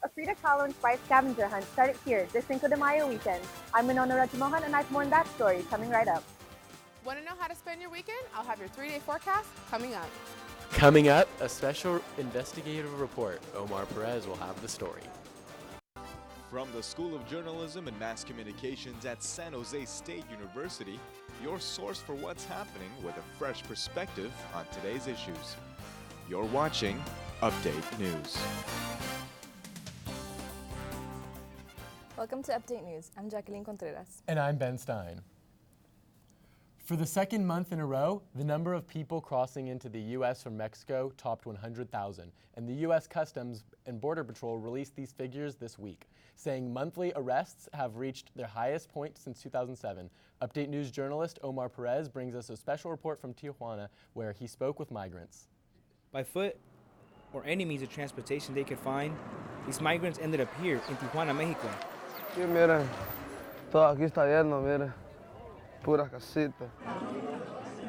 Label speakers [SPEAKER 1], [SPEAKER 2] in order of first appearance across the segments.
[SPEAKER 1] A Frida Kahlo inspired scavenger hunt started here this Cinco de Mayo weekend. I'm Winona Rajamohan and I have more on that story coming right up.
[SPEAKER 2] Want to know how to spend your weekend? I'll have your 3-day forecast coming up.
[SPEAKER 3] Coming up, a special investigative report. Omar Perez will have the story.
[SPEAKER 4] From the School of Journalism and Mass Communications at San Jose State University, your source for what's happening with a fresh perspective on today's issues. You're watching Update News.
[SPEAKER 5] Welcome to Update News. I'm Jacqueline Contreras.
[SPEAKER 3] And I'm Ben Stein. For the second month in a row, the number of people crossing into the U.S. from Mexico topped 100,000, and the U.S. Customs and Border Patrol released these figures this week, saying monthly arrests have reached their highest point since 2007. Update News journalist Omar Perez brings us a special report from Tijuana where he spoke with migrants.
[SPEAKER 6] By foot or any means of transportation they could find, these migrants ended up here in Tijuana, Mexico.
[SPEAKER 7] Sí, miren, todo aquí está lleno, miren, puras casitas.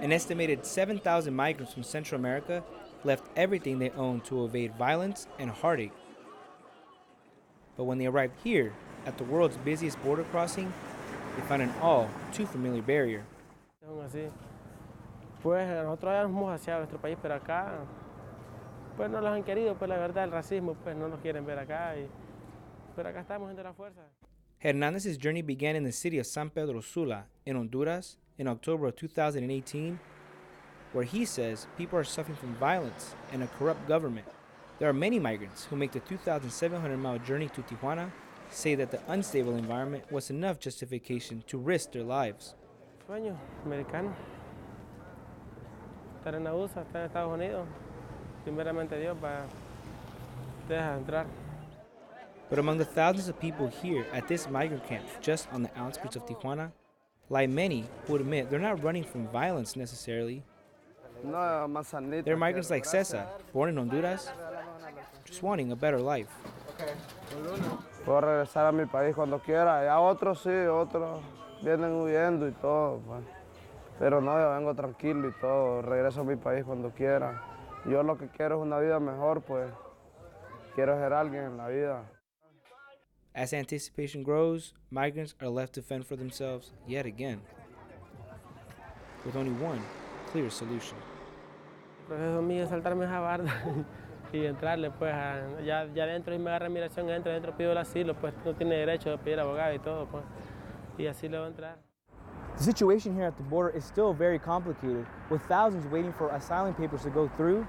[SPEAKER 6] An estimated 7,000 migrants from Central America left everything they owned to evade violence and heartache. But when they arrived here, at the world's busiest border crossing, they found an all too familiar barrier.
[SPEAKER 8] Aún así, pues nosotros ya nos hemos hacia nuestro país, pero acá, pues no los han querido, pues la verdad el racismo, pues no nos quieren ver acá, pero acá estamos entre la fuerza.
[SPEAKER 6] Hernandez's journey began in the city of San Pedro Sula in Honduras in October of 2018, where he says people are suffering from violence and a corrupt government. There are many migrants who make the 2,700-mile journey to Tijuana say that the unstable environment was enough justification to risk their lives.
[SPEAKER 8] Sueño americano, estar en la USA, estar en Estados Unidos, primeramente Dios va a dejar entrar.
[SPEAKER 6] But among the thousands of people here at this migrant camp just on the outskirts of Tijuana, lie many who admit they're not running from violence necessarily. They're migrants like Cesar, born in Honduras, just wanting a better life.
[SPEAKER 7] Puedo regresar a mi país cuando quiera. Ya otros sí, otros vienen huyendo y todo, pues. Pero no, yo vengo tranquilo y todo. Regreso a mi país cuando quiera. Yo lo que quiero es una vida mejor, pues. Quiero ser alguien en la vida.
[SPEAKER 6] As anticipation grows, migrants are left to fend for themselves yet again, with only one clear solution.
[SPEAKER 8] El proceso mío es saltarme esa barda y entrarle, pues, ya dentro y me agarra migración, entro, pido el asilo, pues no tiene derecho de pedir abogado y todo, pues, y así le voy a entrar.
[SPEAKER 9] The situation here at the border is still very complicated, with thousands waiting for asylum papers to go through.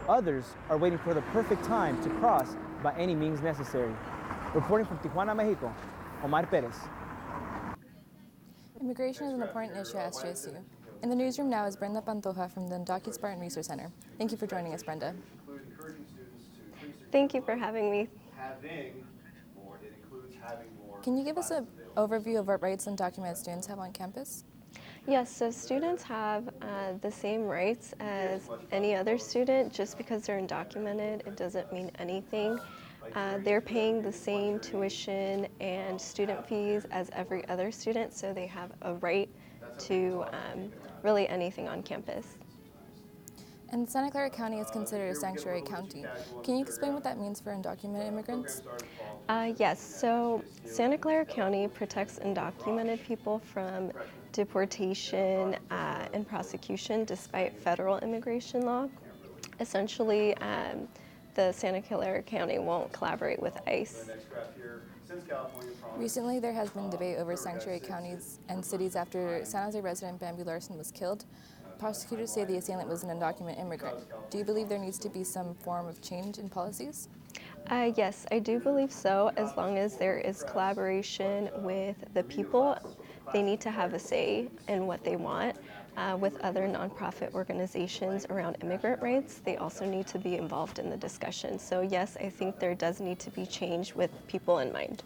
[SPEAKER 9] Others are waiting for the perfect time to cross by any means necessary. Reporting from Tijuana, Mexico, Omar Perez.
[SPEAKER 5] Immigration is an important issue at SJSU. In the newsroom now is Brenda Pantoja from the Undocumented Spartan Resource Center. Thank you for joining us, Brenda.
[SPEAKER 10] Thank you for having me.
[SPEAKER 5] Can you give us an overview of what rights undocumented students have on campus?
[SPEAKER 10] Yes, so students have the same rights as any other student. Just because they're undocumented, it doesn't mean anything. They're paying the same tuition and student fees as every other student, so they have a right to really anything on campus.
[SPEAKER 5] And Santa Clara County is considered a sanctuary county. Can you explain what that means for undocumented immigrants?
[SPEAKER 10] Yes, so Santa Clara County protects undocumented people from deportation and prosecution despite federal immigration law. Essentially, the Santa Clara County won't collaborate with ICE.
[SPEAKER 5] Recently, there has been debate over sanctuary counties and cities after San Jose resident Bambi Larson was killed. Prosecutors say the assailant was an undocumented immigrant. Do you believe there needs to be some form of change in policies?
[SPEAKER 10] Yes, I do believe so. As long as there is collaboration with the people, they need to have a say in what they want. With other nonprofit organizations around immigrant rights, they also need to be involved in the discussion. So yes, I think there does need to be change with people in mind.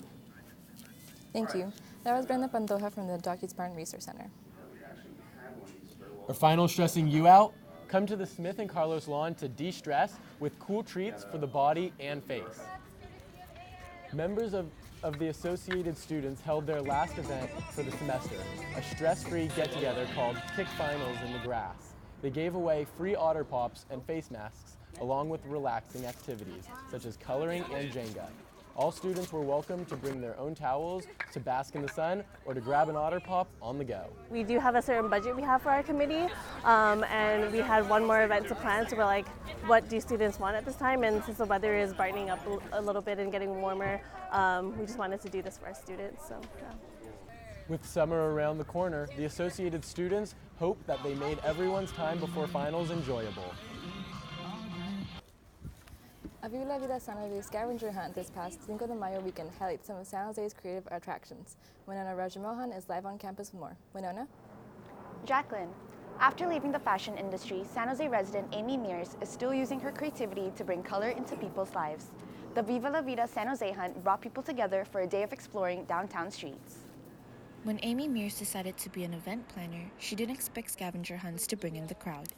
[SPEAKER 5] Thank you. That was Brenda Pantoja from the Undocumented Spartan Resource Center.
[SPEAKER 3] Our final stressing you out? Come to the Smith and Carlos lawn to de-stress with cool treats for the body and face. Members of the Associated Students held their last event for the semester, a stress-free get-together called Kick Finals in the Grass. They gave away free otter pops and face masks, along with relaxing activities, such as coloring and Jenga. All students were welcome to bring their own towels to bask in the sun or to grab an otter pop on the go.
[SPEAKER 11] We do have a certain budget we have for our committee, and we had one more event to plan, so we're like, what do students want at this time? And since the weather is brightening up a little bit and getting warmer, we just wanted to do this for our students. So, yeah.
[SPEAKER 3] With summer around the corner, the associated students hope that they made everyone's time before finals enjoyable.
[SPEAKER 5] A Viva La Vida San Jose scavenger hunt this past Cinco de Mayo weekend highlights some of San Jose's creative attractions. Winona Rajamohan is live on campus with more. Winona?
[SPEAKER 12] Jacqueline, after leaving the fashion industry, San Jose resident Amy Mears is still using her creativity to bring color into people's lives. The Viva La Vida San Jose hunt brought people together for a day of exploring downtown streets.
[SPEAKER 13] When Amy Mears decided to be an event planner, she didn't expect scavenger hunts to bring in the crowd.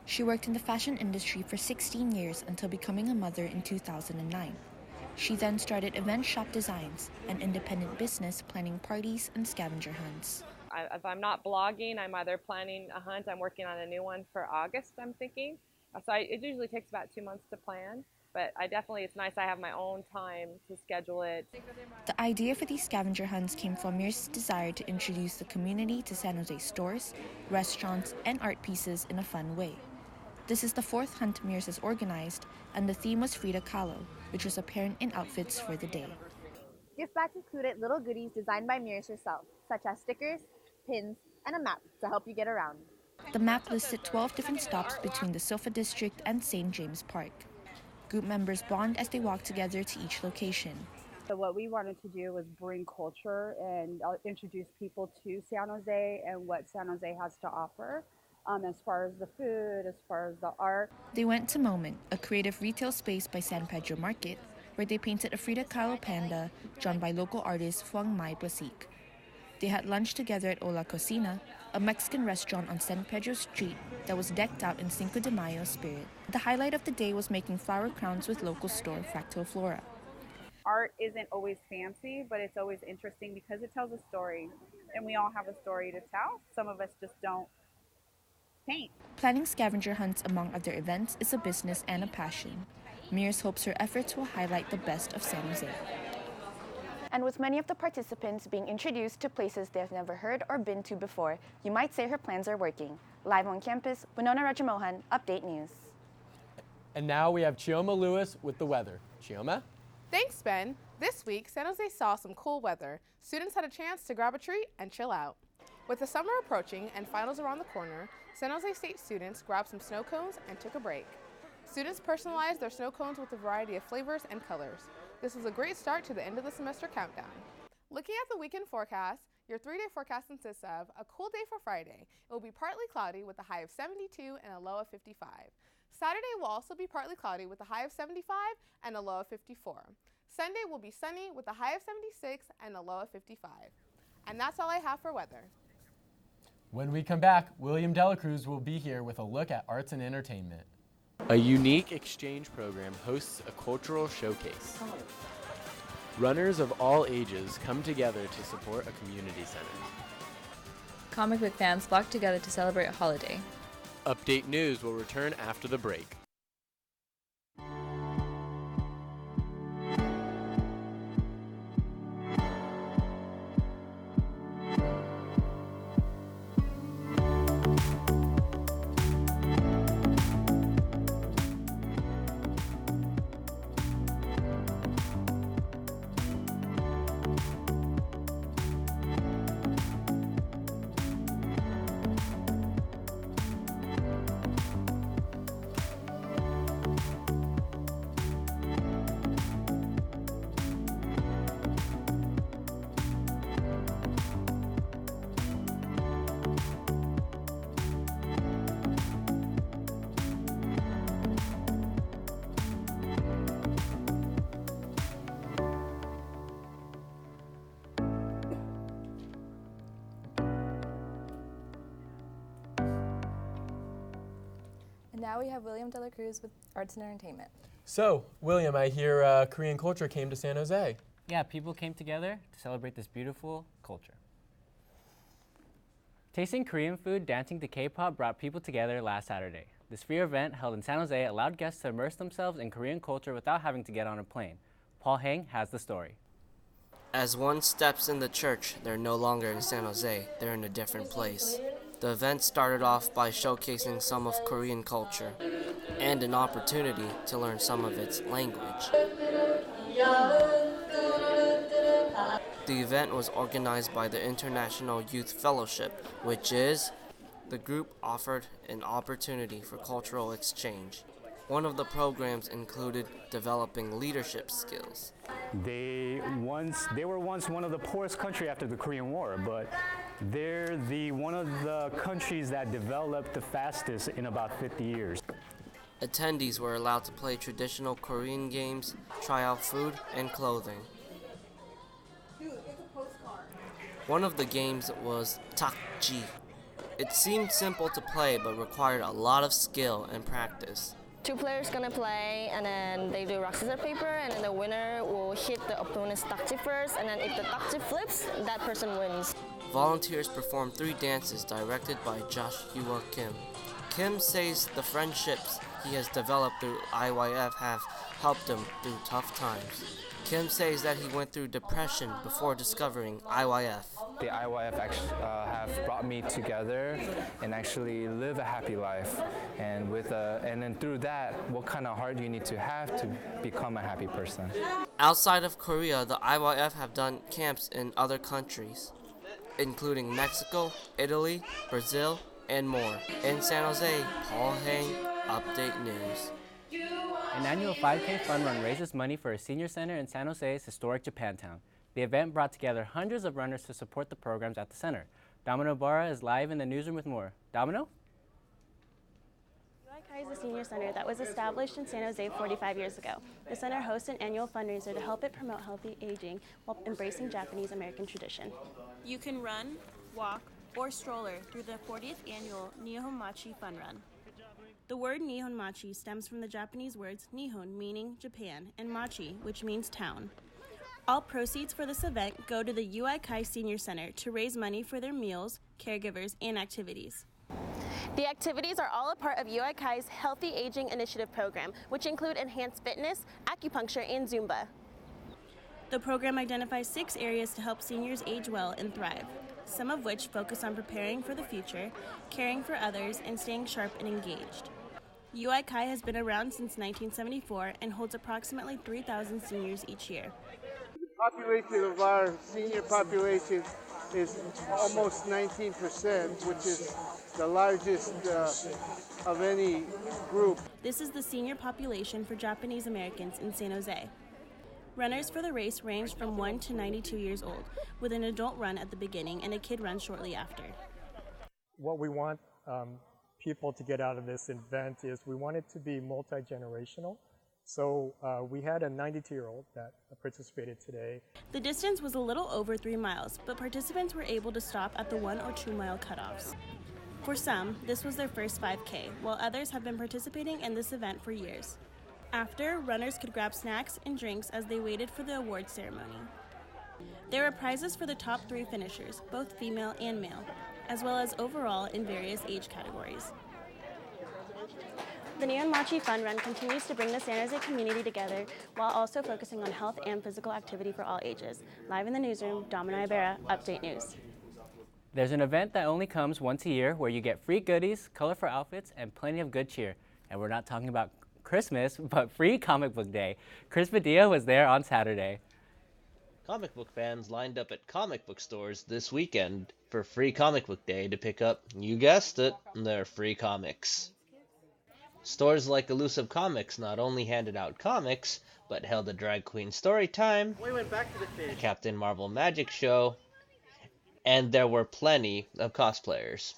[SPEAKER 13] She worked in the fashion industry for 16 years until becoming a mother in 2009. She then started Event Shop Designs, an independent business planning parties and scavenger hunts.
[SPEAKER 14] If I'm not blogging, I'm either planning a hunt, I'm working on a new one for August, I'm thinking. So it usually takes about 2 months to plan, but it's nice I have my own time to schedule it.
[SPEAKER 13] The idea for these scavenger hunts came from Mears' desire to introduce the community to San Jose stores, restaurants, and art pieces in a fun way. This is the 4th hunt Mears has organized, and the theme was Frida Kahlo, which was apparent in outfits for the day.
[SPEAKER 1] Gift bags included little goodies designed by Mears herself, such as stickers, pins, and a map to help you get around.
[SPEAKER 13] The map listed 12 different stops between the Sofa District and St. James Park. Group members bond as they walk together to each location.
[SPEAKER 15] So what we wanted to do was bring culture and introduce people to San Jose and what San Jose has to offer. As far as the food, as far as the art.
[SPEAKER 13] They went to Moment, a creative retail space by San Pedro Market, where they painted a Frida Kahlo panda drawn by local artist Fuang Mai Blasik. They had lunch together at Ola Cocina, a Mexican restaurant on San Pedro Street that was decked out in Cinco de Mayo spirit. The highlight of the day was making flower crowns with local store Fractal Flora.
[SPEAKER 15] Art isn't always fancy, but it's always interesting because it tells a story, and we all have a story to tell. Some of us just don't paint.
[SPEAKER 13] Planning scavenger hunts among other events is a business and a passion. Mears hopes her efforts will highlight the best of San Jose.
[SPEAKER 12] And with many of the participants being introduced to places they've never heard or been to before, you might say her plans are working. Live on campus, Winona Rajamohan, Update News.
[SPEAKER 3] And now we have Chioma Lewis with the weather. Chioma?
[SPEAKER 2] Thanks, Ben. This week, San Jose saw some cool weather. Students had a chance to grab a treat and chill out. With the summer approaching and finals around the corner, San Jose State students grabbed some snow cones and took a break. Students personalized their snow cones with a variety of flavors and colors. This was a great start to the end of the semester countdown. Looking at the weekend forecast, your 3-day forecast consists of a cool day for Friday. It will be partly cloudy with a high of 72 and a low of 55. Saturday will also be partly cloudy with a high of 75 and a low of 54. Sunday will be sunny with a high of 76 and a low of 55. And that's all I have for weather.
[SPEAKER 3] When we come back, William Delacruz will be here with a look at arts and entertainment. A unique exchange program hosts a cultural showcase. Runners of all ages come together to support a community center.
[SPEAKER 5] Comic book fans flock together to celebrate a holiday.
[SPEAKER 3] Update News will return after the break.
[SPEAKER 5] And now we have William Delacruz with Arts and Entertainment.
[SPEAKER 3] So, William, I hear Korean culture came to San Jose.
[SPEAKER 16] Yeah, people came together to celebrate this beautiful culture. Tasting Korean food, dancing to K-pop brought people together last Saturday. This free event held in San Jose allowed guests to immerse themselves in Korean culture without having to get on a plane. Paul Hang has the story.
[SPEAKER 17] As one steps in the church, they're no longer in San Jose, they're in a different place. The event started off by showcasing some of Korean culture and an opportunity to learn some of its language. The event was organized by the International Youth Fellowship, which is the group offered an opportunity for cultural exchange. One of the programs included developing leadership skills.
[SPEAKER 18] They were once one of the poorest countries after the Korean War, but they're one of the countries that developed the fastest in about 50 years.
[SPEAKER 17] Attendees were allowed to play traditional Korean games, try out food and clothing. One of the games was takji. It seemed simple to play but required a lot of skill and practice.
[SPEAKER 19] Two players gonna play, and then they do rock, scissors, paper, and then the winner will hit the opponent's takji first, and then if the takji flips, that person wins.
[SPEAKER 17] Volunteers performed 3 dances directed by Joshua Kim. Kim says the friendships he has developed through IYF have helped him through tough times. Kim says that he went through depression before discovering IYF.
[SPEAKER 20] The IYF have brought me together and actually live a happy life. And then through that, what kind of heart you need to have to become a happy person.
[SPEAKER 17] Outside of Korea, the IYF have done camps in other countries, including Mexico, Italy, Brazil, and more. In San Jose, Paul Hang, Update News.
[SPEAKER 16] An annual 5K fun run raises money for a senior center in San Jose's historic Japantown. The event brought together hundreds of runners to support the programs at the center. Domino Barra is live in the newsroom with more. Domino?
[SPEAKER 21] UICAI is a senior center that was established in San Jose 45 years ago. The center hosts an annual fundraiser to help it promote healthy aging while embracing Japanese American tradition.
[SPEAKER 22] You can run, walk, or stroller through the 40th annual Nihon Machi Fun Run. The word Nihon Machi stems from the Japanese words Nihon, meaning Japan, and Machi, which means town. All proceeds for this event go to the UICAI Senior Center to raise money for their meals, caregivers, and activities.
[SPEAKER 21] The activities are all a part of UICAI's Healthy Aging Initiative program, which include enhanced fitness, acupuncture, and Zumba.
[SPEAKER 22] The program identifies 6 areas to help seniors age well and thrive, some of which focus on preparing for the future, caring for others, and staying sharp and engaged. UICAI has been around since 1974 and holds approximately 3,000 seniors each year.
[SPEAKER 23] The population of our senior population is almost 19%, which is the largest of any group.
[SPEAKER 22] This is the senior population for Japanese Americans in San Jose. Runners for the race ranged from 1 to 92 years old, with an adult run at the beginning and a kid run shortly after.
[SPEAKER 24] What we want people to get out of this event is we want it to be multi-generational. So we had a 92-year-old that participated today.
[SPEAKER 22] The distance was a little over 3 miles, but participants were able to stop at the 1 or 2 mile cutoffs. For some, this was their first 5K, while others have been participating in this event for years. After, runners could grab snacks and drinks as they waited for the award ceremony. There were prizes for the top 3 finishers, both female and male, as well as overall in various age categories.
[SPEAKER 21] The Nihon Machi Fun Run continues to bring the San Jose community together while also focusing on health and physical activity for all ages. Live in the newsroom, Domino Ibarra, Update News.
[SPEAKER 16] There's an event that only comes once a year where you get free goodies, colorful outfits, and plenty of good cheer. And we're not talking about Christmas, but Free Comic Book Day. Chris Padilla was there on Saturday.
[SPEAKER 25] Comic book fans lined up at comic book stores this weekend for Free Comic Book Day to pick up, you guessed it, their free comics. Stores like Elusive Comics not only handed out comics, but held a drag queen story time, a Captain Marvel magic show, and there were plenty of cosplayers.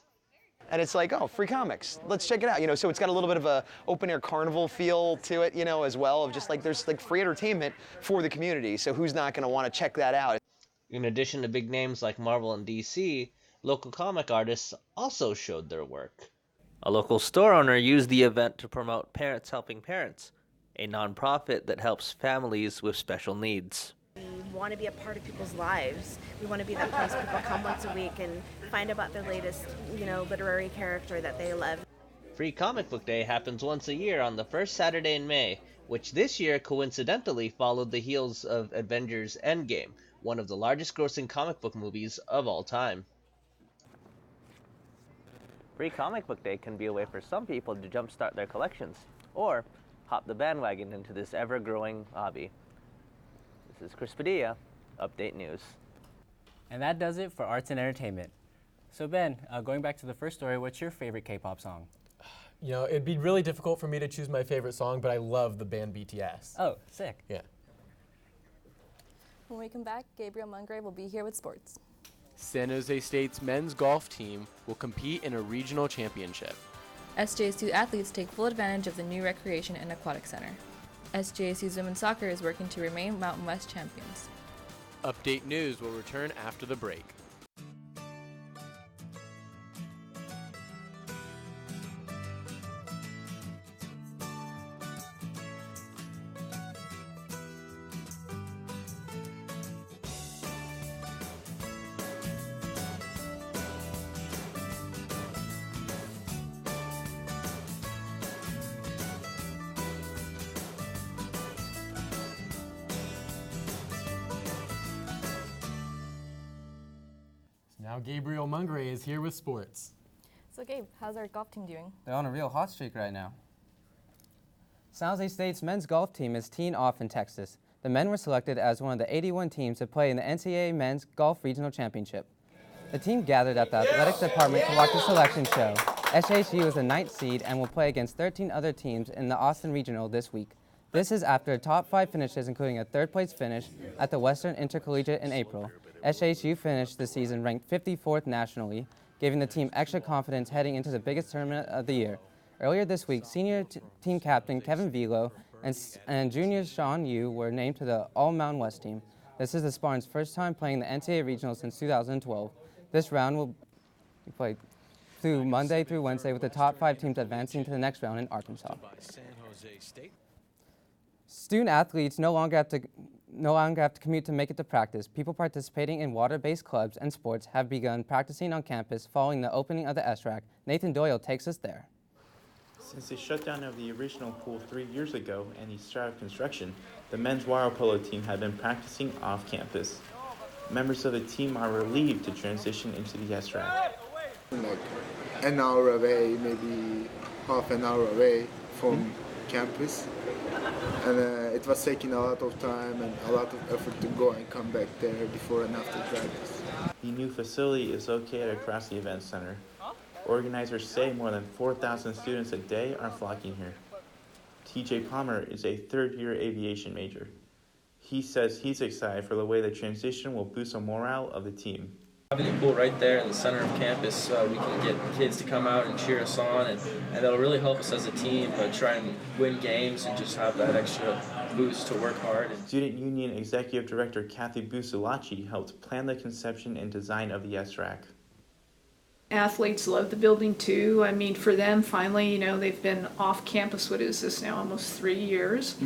[SPEAKER 26] And it's like, oh, free comics. Let's check it out. So it's got a little bit of a open-air carnival feel to it, as well, of just like there's like free entertainment for the community. So who's not going to want to check that out?
[SPEAKER 25] In addition to big names like Marvel and DC, local comic artists also showed their work. A local store owner used the event to promote Parents Helping Parents, a nonprofit that helps families with special needs.
[SPEAKER 27] We want to be a part of people's lives. We want to be that place people come once a week and find about their latest, literary character that they love.
[SPEAKER 25] Free Comic Book Day happens once a year on the first Saturday in May, which this year coincidentally followed the heels of Avengers Endgame, one of the largest grossing comic book movies of all time. Free Comic Book Day can be a way for some people to jumpstart their collections, or hop the bandwagon into this ever-growing hobby. This is Chris Padilla, Update News.
[SPEAKER 16] And that does it for arts and entertainment. So Ben, going back to the first story, what's your favorite K-pop song?
[SPEAKER 3] You know, it'd be really difficult for me to choose my favorite song, but I love the band BTS.
[SPEAKER 16] Oh, sick.
[SPEAKER 3] Yeah.
[SPEAKER 5] When we come back, Gabriel Mungrave will be here with sports.
[SPEAKER 3] San Jose State's men's golf team will compete in a regional championship.
[SPEAKER 5] SJSU athletes take full advantage of the new recreation and aquatic center. SJSU's women's soccer is working to remain Mountain West champions.
[SPEAKER 3] Update News will return after the break. Now Gabriel Mungrave is here with sports.
[SPEAKER 5] So Gabe, how's our golf team doing?
[SPEAKER 4] They're on a real hot streak right now. San Jose State's men's golf team is teeing off in Texas. The men were selected as one of the 81 teams to play in the NCAA Men's Golf Regional Championship. The team gathered at the athletics department to watch the selection show. SJSU is the 9th seed and will play against 13 other teams in the Austin Regional this week. This is after top 5 finishes, including a 3rd place finish at the Western Intercollegiate in April. SJSU finished the season ranked 54th nationally, giving the team extra confidence heading into the biggest tournament of the year. Earlier this week, senior team captain Kevin Velo and junior Sean Yu were named to the All-Mountain West team. This is the Spartans' first time playing the NCAA Regional since 2012. This round will be played through Monday through Wednesday, with the top 5 teams advancing to the next round in Arkansas. Student athletes no longer have to commute to make it to practice. People participating in water-based clubs and sports have begun practicing on campus following the opening of the SRAC. Nathan Doyle takes us there.
[SPEAKER 6] Since the shutdown of the original pool 3 years ago and the start of construction, the men's water polo team had been practicing off campus. Members of the team are relieved to transition into the SRAC.
[SPEAKER 7] Like an hour away, maybe half an hour away from campus. And it was taking a lot of time and a lot of effort to go and come back there before and after practice.
[SPEAKER 6] The new facility is located across the event center. Organizers say more than 4,000 students a day are flocking here. TJ Palmer is a third-year aviation major. He says he's excited for the way the transition will boost the morale of the team.
[SPEAKER 8] Having a pool right there in the center of campus, we can get kids to come out and cheer us on, and that'll really help us as a team try and win games and just have that extra boost to work hard.
[SPEAKER 6] Student Union Executive Director Kathy Busulachi helped plan the conception and design of the SRAC.
[SPEAKER 9] Athletes love the building too. I mean, for them, finally, you know, they've been off campus, what is this now, almost 3 years.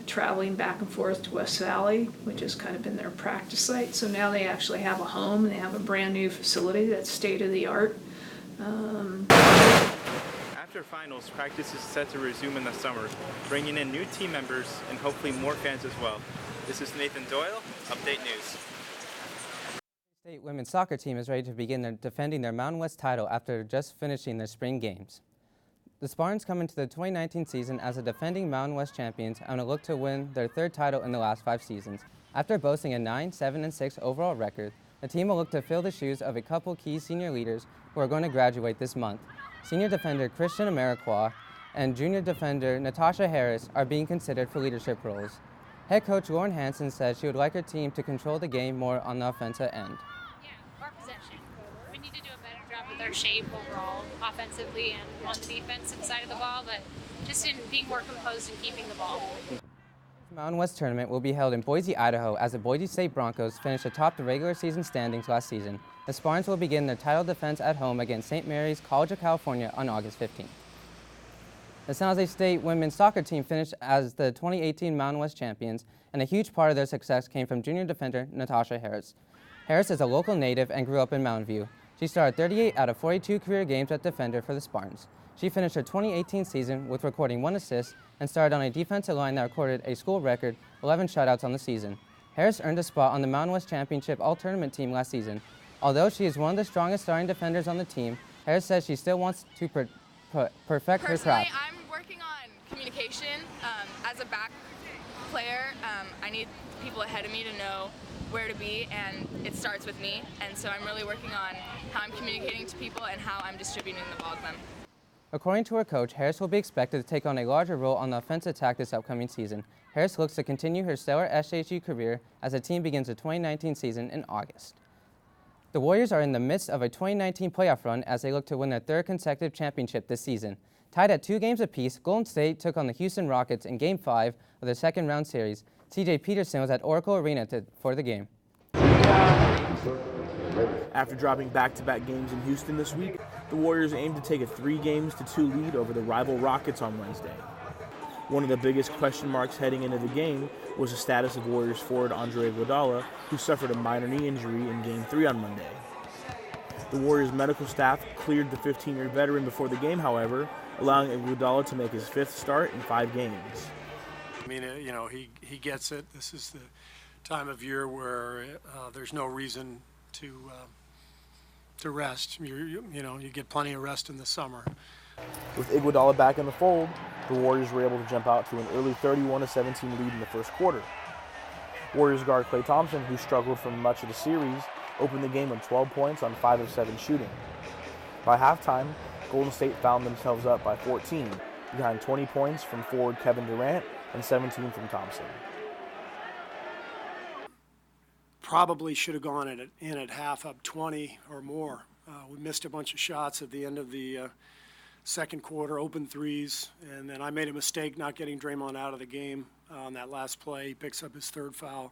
[SPEAKER 9] Traveling back and forth to West Valley, which has kind of been their practice site. So now they actually have a home. They have a brand new facility that's state of the art.
[SPEAKER 6] After finals, practice is set to resume in the summer, bringing in new team members and hopefully more fans as well. This is Nathan Doyle, Update News.
[SPEAKER 4] The state women's soccer team is ready to begin defending their Mountain West title after just finishing their spring games. The Spartans come into the 2019 season as the defending Mountain West champions and will look to win their 3rd title in the last 5 seasons. After boasting a 9-7-6 overall record, the team will look to fill the shoes of a couple key senior leaders who are going to graduate this month. Senior defender Christian Amarikwa and junior defender Natasha Harris are being considered for leadership roles. Head coach Lauren Hansen says she would like her team to control the game more on the offensive end.
[SPEAKER 10] More possession. We need to do a better job with our shape overall, offensively and on the defensive side of the ball, but just in being more composed and keeping the ball.
[SPEAKER 4] The Mountain West tournament will be held in Boise, Idaho, as the Boise State Broncos finished atop the regular season standings last season. The Spartans will begin their title defense at home against St. Mary's College of California on August 15th. The San Jose State women's soccer team finished as the 2018 Mountain West champions, and a huge part of their success came from junior defender Natasha Harris. Harris is a local native and grew up in Mountain View. She started 38 out of 42 career games at defender for the Spartans. She finished her 2018 season with recording 1 assist and started on a defensive line that recorded a school record 11 shutouts on the season. Harris earned a spot on the Mountain West Championship All-Tournament team last season. Although she is one of the strongest starting defenders on the team, Harris says she still wants to perfect her craft.
[SPEAKER 1] I'm working on communication. As a back player, I need people ahead of me to know where to be, and it starts with me. And so I'm really working on how I'm communicating to people and how I'm distributing the ball to them.
[SPEAKER 4] According to her coach, Harris will be expected to take on a larger role on the offensive attack this upcoming season. Harris looks to continue her stellar SJSU career as the team begins the 2019 season in August. The Warriors are in the midst of a 2019 playoff run as they look to win their 3rd consecutive championship this season. Tied at 2 games apiece, Golden State took on the Houston Rockets in Game 5 of their 2nd round series. TJ Peterson was at Oracle Arena for the game.
[SPEAKER 2] After dropping back-to-back games in Houston this week, the Warriors aim to take a 3-2 lead over the rival Rockets on Wednesday. One of the biggest question marks heading into the game was the status of Warriors forward Andre Iguodala, who suffered a minor knee injury in Game 3 on Monday. The Warriors medical staff cleared the 15-year veteran before the game, however, allowing Iguodala to make his 5th start in 5 games.
[SPEAKER 11] I mean, he gets it. This is the time of year where there's no reason to rest. You get plenty of rest in the summer.
[SPEAKER 2] With Iguodala back in the fold, the Warriors were able to jump out to an early 31-17 lead in the first quarter. Warriors guard Klay Thompson, who struggled for much of the series, opened the game with 12 points on 5 of 7 shooting. By halftime, Golden State found themselves up by 14, behind 20 points from forward Kevin Durant and 17 from Thompson.
[SPEAKER 11] Probably should have gone in at half, up 20 or more. We missed a bunch of shots at the end of the second quarter, open threes, and then I made a mistake not getting Draymond out of the game on that last play. He picks up his 3rd foul.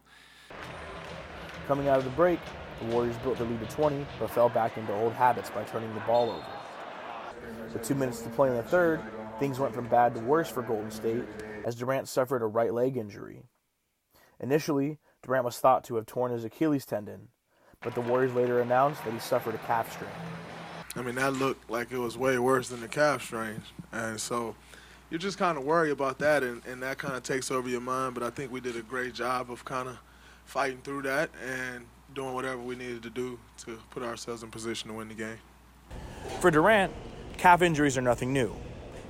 [SPEAKER 2] Coming out of the break, the Warriors built the lead to 20, but fell back into old habits by turning the ball over. With 2 minutes to play in the third, things went from bad to worse for Golden State as Durant suffered a right leg injury. Initially, Durant was thought to have torn his Achilles tendon, but the Warriors later announced that he suffered a calf strain.
[SPEAKER 12] I mean, that looked like it was way worse than the calf strain. And so you just kind of worry about that, and that kind of takes over your mind. But I think we did a great job of kind of fighting through that and doing whatever we needed to do to put ourselves in position to win the game.
[SPEAKER 2] For Durant, calf injuries are nothing new.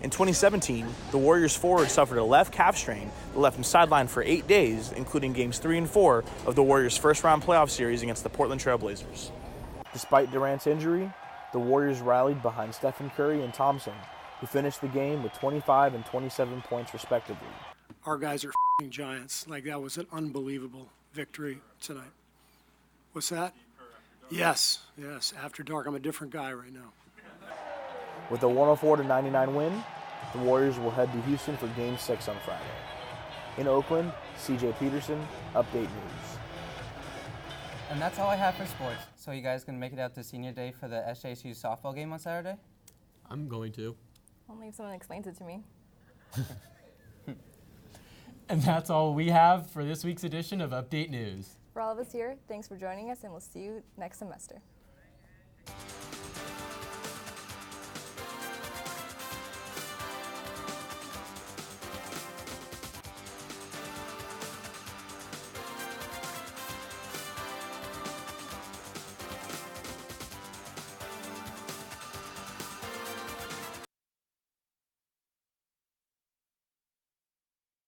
[SPEAKER 2] In 2017, the Warriors forward suffered a left calf strain that left him sidelined for 8 days, including games 3 and 4 of the Warriors' first-round playoff series against the Portland Trail Blazers. Despite Durant's injury, the Warriors rallied behind Stephen Curry and Thompson, who finished the game with 25 and 27 points respectively.
[SPEAKER 11] Our guys are f***ing giants. Like, that was an unbelievable victory tonight. What's that? Yes. After dark, I'm a different guy right now.
[SPEAKER 2] With a 104-99 win, the Warriors will head to Houston for Game 6 on Friday. In Oakland, CJ Peterson, Update News.
[SPEAKER 4] And that's all I have for sports. So you guys gonna make it out to senior day for the SJSU softball game on Saturday?
[SPEAKER 3] I'm going to.
[SPEAKER 5] Only if someone explains it to me.
[SPEAKER 3] And that's all we have for this week's edition of Update News.
[SPEAKER 5] For all of us here, thanks for joining us, and we'll see you next semester.